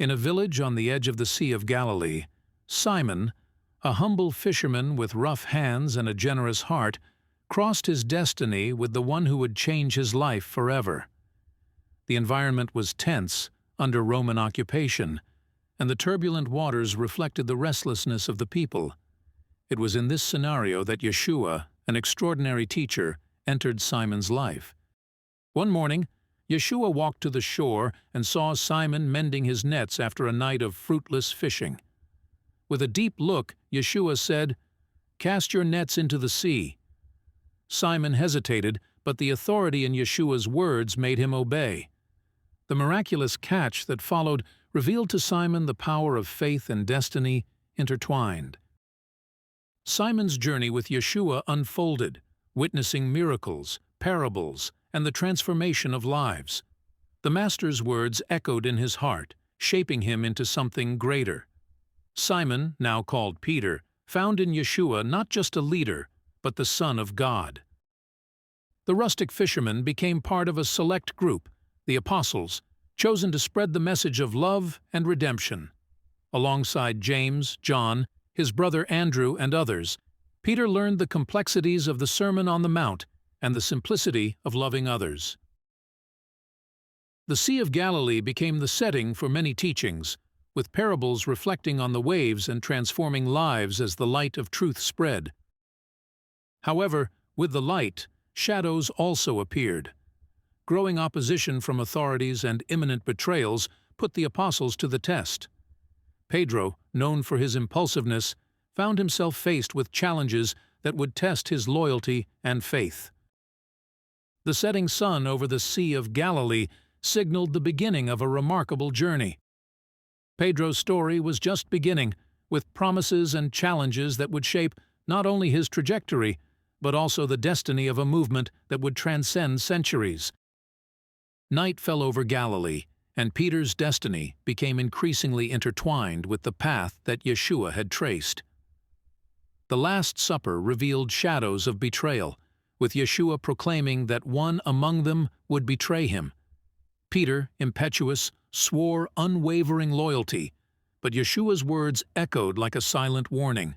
In a village on the edge of the Sea of Galilee, Simon, a humble fisherman with rough hands and a generous heart, crossed his destiny with the one who would change his life forever. The environment was tense, under Roman occupation, and the turbulent waters reflected the restlessness of the people. It was in this scenario that Yeshua, an extraordinary teacher, entered Simon's life. One morning, Yeshua walked to the shore and saw Simon mending his nets after a night of fruitless fishing. With a deep look, Yeshua said, "Cast your nets into the sea." Simon hesitated, but the authority in Yeshua's words made him obey. The miraculous catch that followed revealed to Simon the power of faith and destiny intertwined. Simon's journey with Yeshua unfolded, witnessing miracles, parables, and the transformation of lives. The Master's words echoed in his heart, shaping him into something greater. Simon, now called Peter, found in Yeshua not just a leader, but the Son of God. The rustic fisherman became part of a select group, the apostles, chosen to spread the message of love and redemption. Alongside James, John, his brother Andrew, and others, Peter learned the complexities of the Sermon on the Mount and the simplicity of loving others. The Sea of Galilee became the setting for many teachings, with parables reflecting on the waves and transforming lives as the light of truth spread. However, with the light, shadows also appeared. Growing opposition from authorities and imminent betrayals put the apostles to the test. Pedro, known for his impulsiveness, found himself faced with challenges that would test his loyalty and faith. The setting sun over the Sea of Galilee signaled the beginning of a remarkable journey. Pedro's story was just beginning, with promises and challenges that would shape not only his trajectory, but also the destiny of a movement that would transcend centuries. Night fell over Galilee, and Peter's destiny became increasingly intertwined with the path that Yeshua had traced. The Last Supper revealed shadows of betrayal, with Yeshua proclaiming that one among them would betray him. Peter, impetuous, swore unwavering loyalty, but Yeshua's words echoed like a silent warning.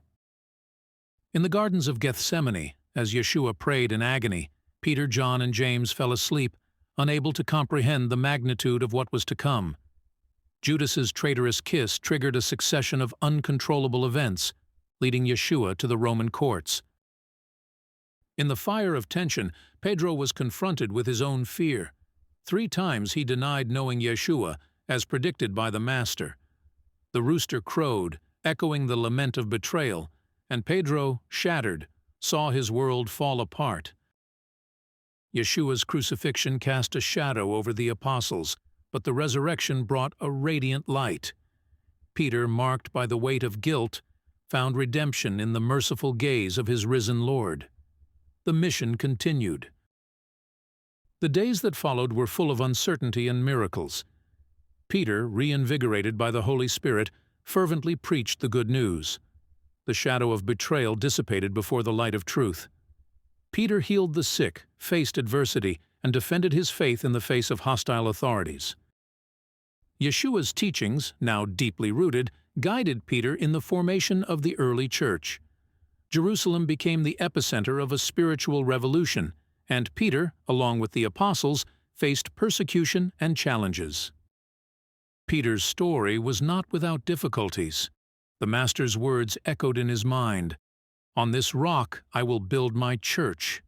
In the gardens of Gethsemane, as Yeshua prayed in agony, Peter, John, and James fell asleep, unable to comprehend the magnitude of what was to come. Judas's traitorous kiss triggered a succession of uncontrollable events, leading Yeshua to the Roman courts. In the fire of tension, Pedro was confronted with his own fear. 3 times he denied knowing Yeshua, as predicted by the Master. The rooster crowed, echoing the lament of betrayal, and Pedro, shattered, saw his world fall apart. Yeshua's crucifixion cast a shadow over the apostles, but the resurrection brought a radiant light. Peter, marked by the weight of guilt, found redemption in the merciful gaze of his risen Lord. The mission continued. The days that followed were full of uncertainty and miracles. Peter, reinvigorated by the Holy Spirit, fervently preached the good news. The shadow of betrayal dissipated before the light of truth. Peter healed the sick, faced adversity, and defended his faith in the face of hostile authorities. Yeshua's teachings, now deeply rooted, guided Peter in the formation of the early church. Jerusalem became the epicenter of a spiritual revolution, and Peter, along with the apostles, faced persecution and challenges. Peter's story was not without difficulties. The Master's words echoed in his mind, "On this rock I will build my church."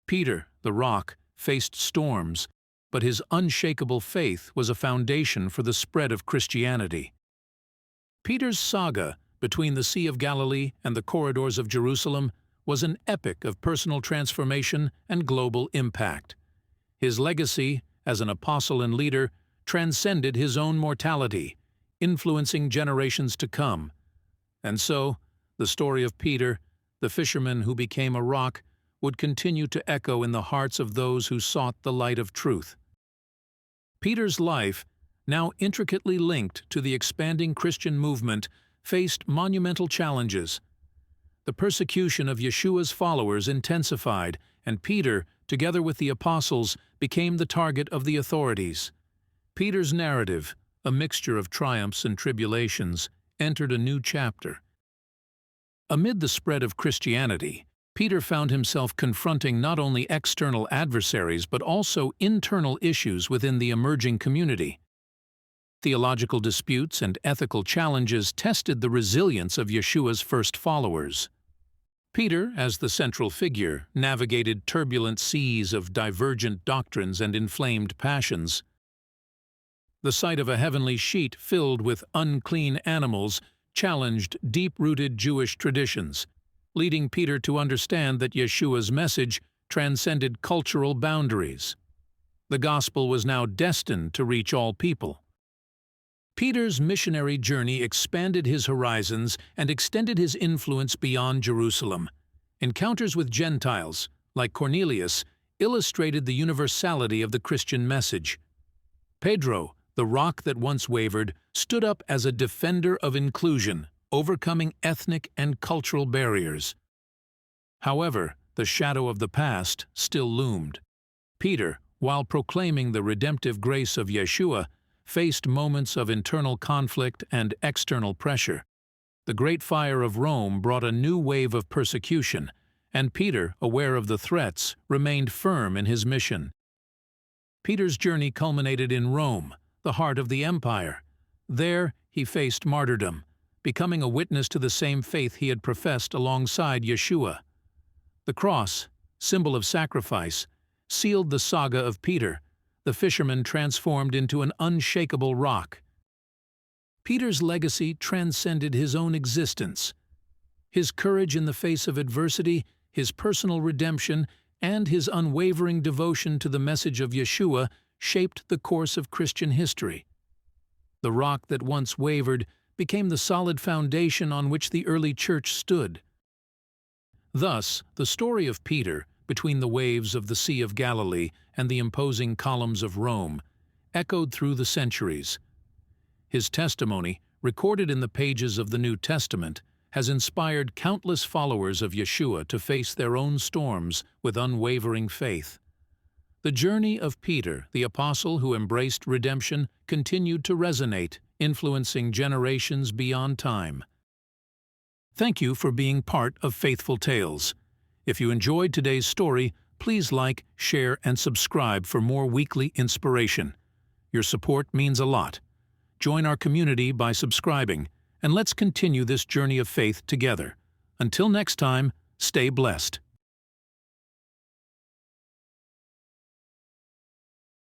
Peter, the rock, faced storms, but his unshakable faith was a foundation for the spread of Christianity. Peter's saga between the Sea of Galilee and the corridors of Jerusalem was an epic of personal transformation and global impact. His legacy, as an apostle and leader, transcended his own mortality, influencing generations to come. And so, the story of Peter, the fisherman who became a rock, would continue to echo in the hearts of those who sought the light of truth. Peter's life, now intricately linked to the expanding Christian movement, faced monumental challenges. The persecution of Yeshua's followers intensified, and Peter, together with the apostles, became the target of the authorities. Peter's narrative, a mixture of triumphs and tribulations, entered a new chapter. Amid the spread of Christianity, Peter found himself confronting not only external adversaries but also internal issues within the emerging community. Theological disputes and ethical challenges tested the resilience of Yeshua's first followers. Peter, as the central figure, navigated turbulent seas of divergent doctrines and inflamed passions. The sight of a heavenly sheet filled with unclean animals challenged deep-rooted Jewish traditions, leading Peter to understand that Yeshua's message transcended cultural boundaries. The gospel was now destined to reach all people. Peter's missionary journey expanded his horizons and extended his influence beyond Jerusalem. Encounters with Gentiles, like Cornelius, illustrated the universality of the Christian message. Pedro, the rock that once wavered, stood up as a defender of inclusion, overcoming ethnic and cultural barriers. However, the shadow of the past still loomed. Peter, while proclaiming the redemptive grace of Yeshua, faced moments of internal conflict and external pressure. The Great Fire of Rome brought a new wave of persecution, and Peter, aware of the threats, remained firm in his mission. Peter's journey culminated in Rome, the heart of the empire. There, he faced martyrdom, becoming a witness to the same faith he had professed alongside Yeshua. The cross, symbol of sacrifice, sealed the saga of Peter, the fisherman transformed into an unshakable rock. Peter's legacy transcended his own existence. His courage in the face of adversity, his personal redemption, and his unwavering devotion to the message of Yeshua shaped the course of Christian history. The rock that once wavered became the solid foundation on which the early church stood. Thus, the story of Peter, between the waves of the Sea of Galilee and the imposing columns of Rome, echoed through the centuries. His testimony, recorded in the pages of the New Testament, has inspired countless followers of Yeshua to face their own storms with unwavering faith. The journey of Peter, the apostle who embraced redemption, continued to resonate, influencing generations beyond time. Thank you for being part of Faithful Tales. If you enjoyed today's story, please like, share, and subscribe for more weekly inspiration. Your support means a lot. Join our community by subscribing, and let's continue this journey of faith together. Until next time, stay blessed.